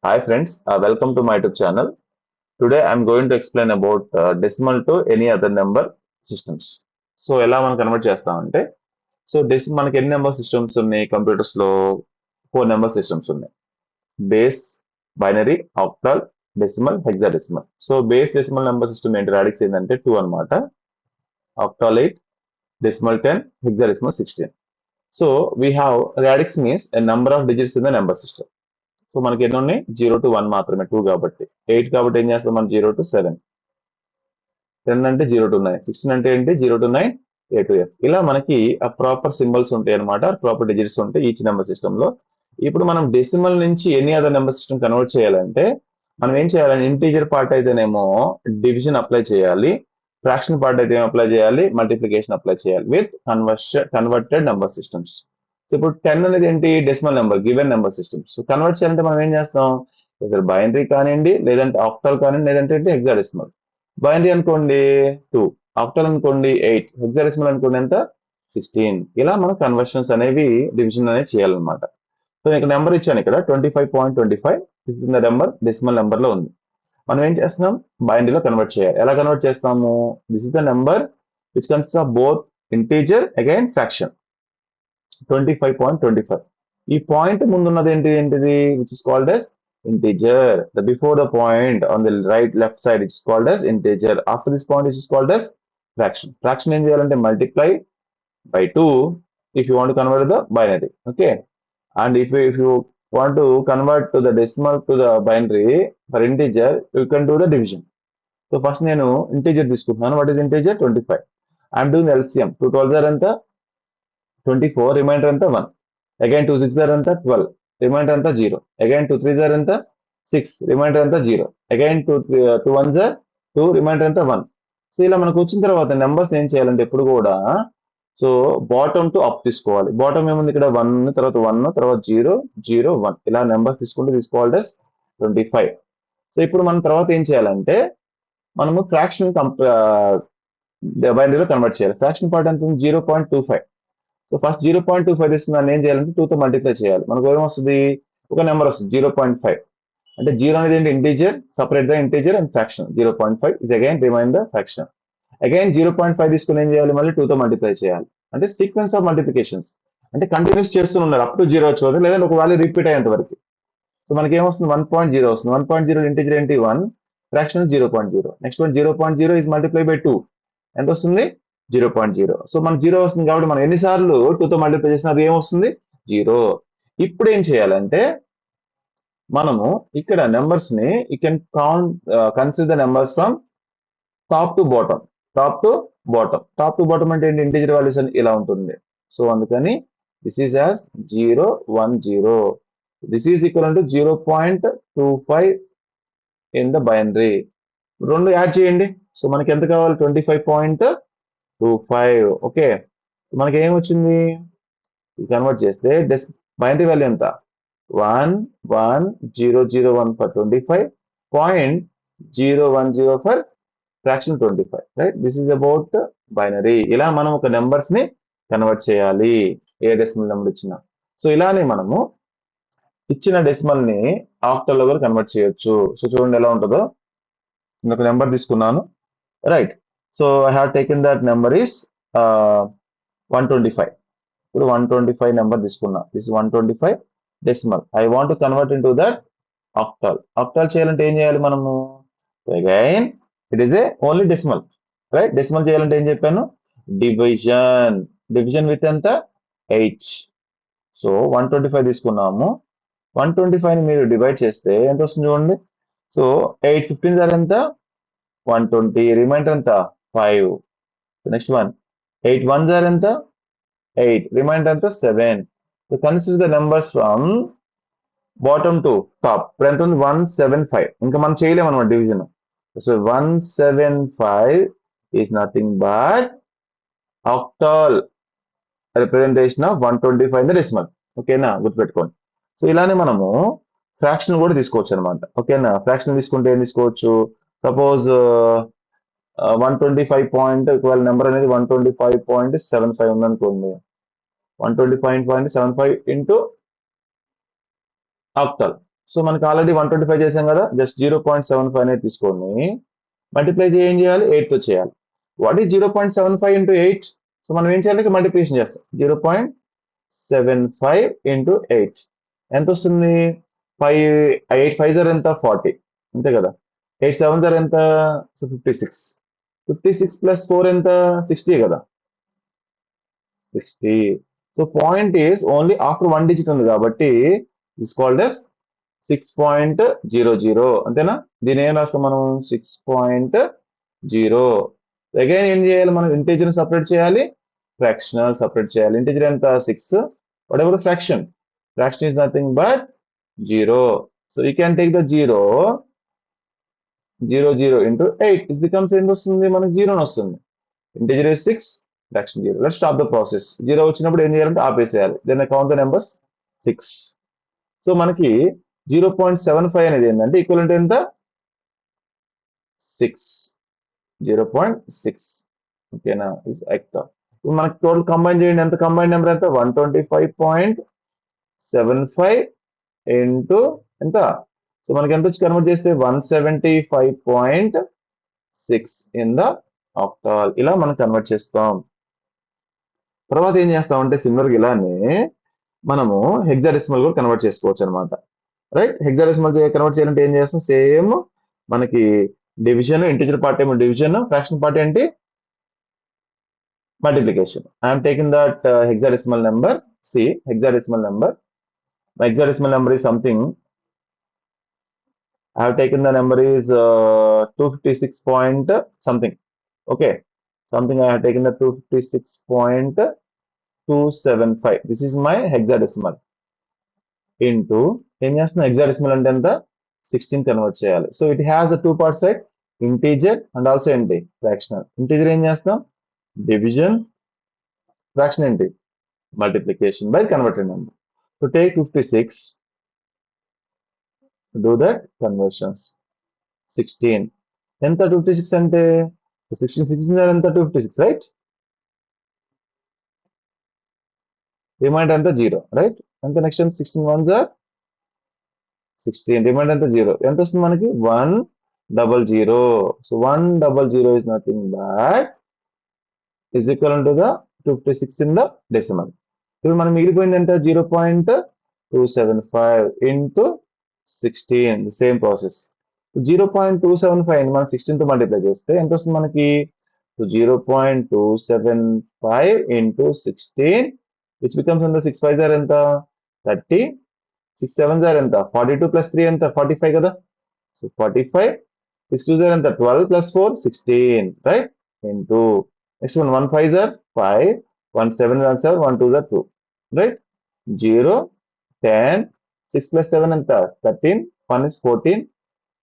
Hi friends, welcome to my YouTube channel. Today I'm going to explain about decimal to any other number systems. So ఎలా మనం convert చేస్తామంటే మనకి ఎన్ని number systems ఉన్నాయి computers లో 4 number systems ఉన్నాయి. Base, binary, octal, decimal, hexadecimal. So base decimal number system ఏంటి radix ఏంటంటే 2 అన్నమాట. Octal 8, decimal 10, hexadecimal 16. So we have radix means a number of digits in the number system. So మనకి ఎన్ని ఉన్నాయి 0 to 1 మాత్రమే 2 కాబట్టి 8 కాబట్టి ఏం చేస్తాం మనం 0 to 7, 10 అంటే 0 to 9, 16 అంటే ఏంటి 0 to 9, A to F. ఇలా మనకి ఆ ప్రాపర్ సింబల్స్ ఉంటాయి అనమాట, ప్రాపర్ డిజిట్స్ ఉంటాయి ఈచ్ నెంబర్ సిస్టమ్ లో. ఇప్పుడు మనం డెసిమల్ నుంచి any other number system convert చేయాలంటే మనం ఏం చేయాలని, ఇంటీజర్ పార్ట్ అయితేనేమో డివిజన్ అప్లై చేయాలి, ఫ్రాక్షన్ పార్ట్ అయితే ఏం అప్లై చేయాలి, మల్టిప్లికేషన్ అప్లై చేయాలి with converted number systems. So ఇప్పుడు 10 అనేది ఏంటి decimal number, given number system. So convert చేయాలంటే మనం ఏం చేస్తాం, ఇక్కడ బైనరీ కానివ్వండి, లేదంటే ఆక్టల్ కానివ్వండి, లేదంటే హెక్సాడెసిమల్. బైనరీ అనుకోండి 2, ఆక్టల్ అనుకోండి 8, హెక్సాడెసిమల్ అనుకోండి ఎంత 16. ఇలా మనం కన్వర్షన్స్ అనేవి డివిజన్ అనేది చేయాలన్నమాట. సో ఇక్కడ నెంబర్ ఇచ్చాను, ఇక్కడ 25.25. This is the number, decimal number లో ఉంది. మనం ఏం చేస్తున్నాం, బైనరీలో కన్వర్ట్ చేయాలి. ఎలా కన్వర్ట్ చేస్తాము, this is the number which consist of both integer again fraction. 25.25. ఈ పాయింట్ ముందున్నది ఏంటిది which is called as integer. The before the point on the right left side is called as integer. After this point it is called as fraction. Fraction ఏం చేయాలంటే multiply by 2 if you want to convert the binary. Okay. And if you want to convert to the decimal to the binary for integer, you can do the division. So first నేను integer తీసుకుంటున్నాను. What is integer? 25. I am doing LCM. 2 12s are ఎంత 24, reminder అంతా 1. Again 2 6 అంతా 12, reminder అంతా 0. Again 2 3 అంతా 6, reminder అంతా 0. Again 2 1 2, reminder అంతా 1. So ఇలా మనకు వచ్చిన తర్వాత నెంబర్స్ ఏం చేయాలంటే ఎప్పుడు కూడా సో బాటమ్ టు అప్ తీసుకోవాలి. బాటమ్ ఏముంది ఇక్కడ 1, తర్వాత 1, తర్వాత 0 0 1, ఇలా నెంబర్స్ తీసుకుంటే తీసుకోవాలి 25. సో ఇప్పుడు మనం తర్వాత ఏం చేయాలంటే మనము ఫ్రాక్షన్ బైనరీలో కన్వర్ట్ చేయాలి. ఫ్రాక్షన్ పార్ట్ ఎంత 0.25. సో ఫస్ట్ 0.25 తీసుకున్నాను, ఏం చేయాలంటే 2తో మల్టిప్లై చేయాలి. మనకు ఏమొస్తుంది, ఒక నెంబర్ వస్తుంది 0.5. అంటే 0 అనేది ఏంటి integer, separate the integer and fraction. 0.5 is again remain the fraction. Again 0.5 తీసుకుని ఏం చేయాలి, మళ్ళీ 2తో మల్టిప్లై చేయాలి. అంటే సీక్వెన్స్ ఆఫ్ మల్టిప్లికేషన్స్, అంటే కంటిన్యూస్ చేస్తున్నారు అప్ టు 0 వచ్చి, లేదంటే ఒక వాల్యూ రిపీట్ అయ్యేంత వరకు. సో మనకి ఏమొస్తుంది 1.0 వస్తుంది. 1.0 ఇంటీజర్ ఏంటి 1, fraction 0.0. Next one 0.0 is multiply by 2, ఎంత వస్తుంది 0.0. సో మనకు 0 వస్తుంది కాబట్టి మనం ఎన్నిసార్లు 2తో మల్టిప్లై చేసినా అది ఏమొస్తుంది 0. ఇప్పుడు ఏం చేయాలంటే మనము ఇక్కడ నెంబర్స్ ని you can count, consider the numbers from top to bottom. Top to bottom అంటే ఏంటి, ఇంటీజర్ వాల్యూస్ అని ఇలా ఉంటుంది. సో అందుకని this is as 0 1 0. This is equal to 0.25 in the binary. రెండు యాడ్ చేయండి. సో మనకి ఎంత కావాలి 25.25. ఓకే, మనకి ఏం వచ్చింది, కన్వర్ట్ చేస్తే బైనరీ వాల్యూ ఎంత 1 1 0 0 1 for 25.010 for fraction 25. Right, this is about binary. ఇలా మనం ఒక నెంబర్స్ ని కన్వర్ట్ చేయాలి ఏ డెసిమల్ నెంబర్ ఇచ్చినా. సో ఇలానే మనము ఇచ్చిన డెసిమల్ ని ఆక్టల్ లో కూడా కన్వర్ట్ చేయొచ్చు. సో చూడండి ఎలా ఉంటుందో. నేను ఒక నెంబర్ తీసుకున్నాను, right. So I have taken that number is 125. ఇప్పుడు 125 నెంబర్ తీసుకున్నా. This 125 decimal. I want to convert in to that octal. Octal చేయాలంటే ఏం చేయాలి మనము, again it is a only decimal, right. Decimal చేయాలంటే ఏం చెప్పాను, డివిజన్. డివిజన్ విత్ ఎంత 8. సో 125 తీసుకున్నాము. 125 ని మీరు డివైడ్ చేస్తే ఎంత వస్తుంది చూడండి. సో 8 15 ఎంత 120, రిమైండర్ ఎంత 5. నెక్స్ట్ వన్ 8 1 ఎంత 8, రిమైండర్ ఎంత 7. So consider the numbers from bottom to top. ఇప్పుడు ఎంత ఉంది 175. ఇంకా మనం చేయలేము అనమాట division. So 175 is nothing but octal representation of 125 in the decimal. ఓకేనా, గుర్తుపెట్టుకోండి. సో ఇలానే మనము ఫ్రాక్షన్ కూడా తీసుకోవచ్చు అనమాట. ఓకేనా, ఫ్రాక్షన్ తీసుకుంటే ఏం తీసుకోవచ్చు, సపోజ్ 125 ఒకవేళ నెంబర్ అనేది 125.75 ఉందనుకోండి. 125.75 ఇంటూ ఆక్టల్. సో మనకి ఆల్రెడీ 125 చేసాం కదా, జస్ట్ 0.75 అనేది తీసుకొని మల్టిప్లై ఏం చేయాలి, 8 తో చేయాలి. What is 0.75 into 8? సో మనం ఏం చేయాలి, మల్టిప్లికేషన్ చేస్తాం. 0.75 ఇంటూ 8 ఎంత వస్తుంది? 5 8 5 జర్ ఎంత? 40 అంతే కదా. 8 7 జర్ ఎంత? సో 56. 56 ప్లస్ 4 ఎంత? 60 కదా, 60. So point is only after 1 digit ఉంది కాబట్టి ఇస్ కాల్డ్ ఎస్ 6.00 అంతేనా. దీని ఏం రాస్తాం మనం? 6.0. అగైన్ ఏం చేయాలి మనం? ఇంటీజర్ సపరేట్ చేయాలి, ఫ్రాక్షనల్ సపరేట్ చేయాలి. ఇంటీజర్ ఎంత? 6. Whatever fraction is nothing but 0. So you can take the 0 into 8. It becomes ఎంత వస్తుంది మనకి? 0 వస్తుంది. Integer is 6, fraction 0. Let's stop the process. 0 వచ్చినప్పుడు ఏం చేయాలంటే ఆపేసేయాలి. Then I count the numbers 6. సో మనకి 0.75 అనేది ఏంటంటే ఈక్వల్ ఎంత? 6. 0.6. ఓకేనా, ఇస్ ఎక్టా. ఇప్పుడు మనకి టోటల్ కంబైన్ చేయండి. ఎంత కంబైన్ నెంబర్ ఎంత? 125.75 ఇంటూ ఎంత? సో మనకి ఎంత వచ్చి కన్వర్ట్ చేస్తే 175.6 ఇన్ ద ఆక్టాల్. ఇలా మనం కన్వర్ట్ చేస్తాం. తర్వాత ఏం చేస్తామంటే సిమిలర్గా ఇలానే మనము హెక్సాడెసిమల్ కూడా కన్వర్ట్ చేసుకోవచ్చు అనమాట. రైట్, హెక్సాడెసిమల్ కన్వర్ట్ చేయాలంటే ఏం చేస్తాం? సేమ్ మనకి డివిజన్, ఇంటిజర్ పార్ట్ ఏమో డివిజన్, ఫ్రాక్షన్ పార్ట్ ఏంటి? multiplication. I am taking that hexadecimal number. See, hexadecimal number. My hexadecimal number is something. I have taken the number is 256 point something. Okay, something I have taken the 256.275. This is my hexadecimal. Into hexadecimal and then the 16 convert cheyali. So it has a two part side, integer and also fractional. Integer em chestam? Division, fraction ఏంటి? Multiplication by converted number. So take 56, do that conversions. 16 ఎంత? 56 అంటే 16 16 ఎంత? 256, right? Reminder ఎంత? 0, right? ఎంత next? 16 1s are 16. Reminder ఎంత? 0. ఎంత వస్తుంది మనకి? 100. So 100 is nothing but is equal to the 56 in the decimal. ఇప్పుడు మనం మిగిలిపోయింది ఎంత? 0.275 into 16. The same process. 0.275 మనం 16 తో మల్టిప్లై చేస్తే ఎంత వస్తుంది మనకి? 0.275 into 16 which becomes ఎంత? 6 5 are ఎంత? 30. 6 7 are ఎంత? 42 plus 3 ఎంత? 45 కదా. So 45. 6 2 are ఎంత? 12 plus 4 16, right? Into next one 1 5 are 5, 1 7 are 7, 1 2 are 2, right? 0 10 6 plus 7 ఎంత? 13, 1 is 14.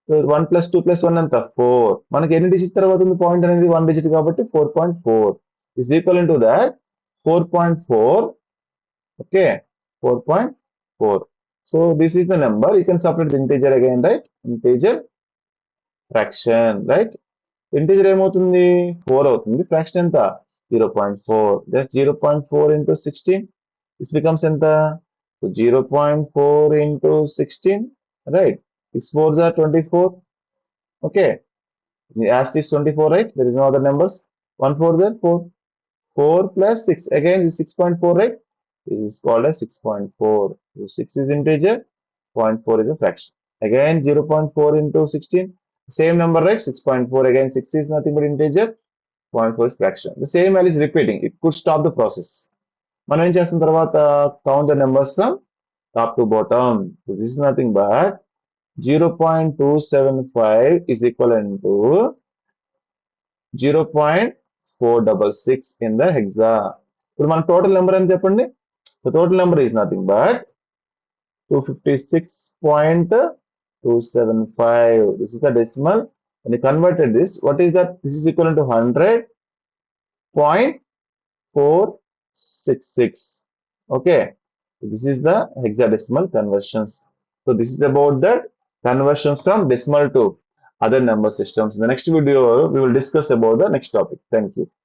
So 1 plus 2 plus 1 ఎంత? 4. మనకి ఎన్ని డిజిట్ తర్వాత ఉంది పాయింట్ అనేది? 1 డిజిట్ కాబట్టి 4.4 is equal to that 4.4. okay, 4.4. so this is the number. You can separate the integer again, right? Integer, fraction, right? Integer ఏమవుతుంది? 4 అవుతుంది. ఫ్రాక్షన్ ఎంత? 0.4. Just 0.4 into 16. దిస్ బికమ్స్ ఎంత? 0.4 into 16, right? 6 4s are 24. okay, the asterisk is 24, right? There is no other numbers. 1 4s are 4. 4 plus 6 again is 6.4, right? This is called as 6.4. So 6 is integer, 0.4 is a fraction. Again 0.4 into 16. Same number, right? 6.4. again 6 is nothing but integer, 0.4 is fraction. The same value is repeating. It could stop the process. మనం ఏం చేసిన తర్వాత count the numbers from top to bottom. So this is nothing but 0.275 is equivalent to 0.466 in the hexa. ఇప్పుడు మన total number ఎంత చెప్పండి? So total number is nothing but 256.275. This is the decimal. When you converted this, what is that? This is equivalent to 100.466. okay, this is the hexadecimal conversions. So this is about that conversions from decimal to other number systems. In the next video we will discuss about the next topic. Thank you.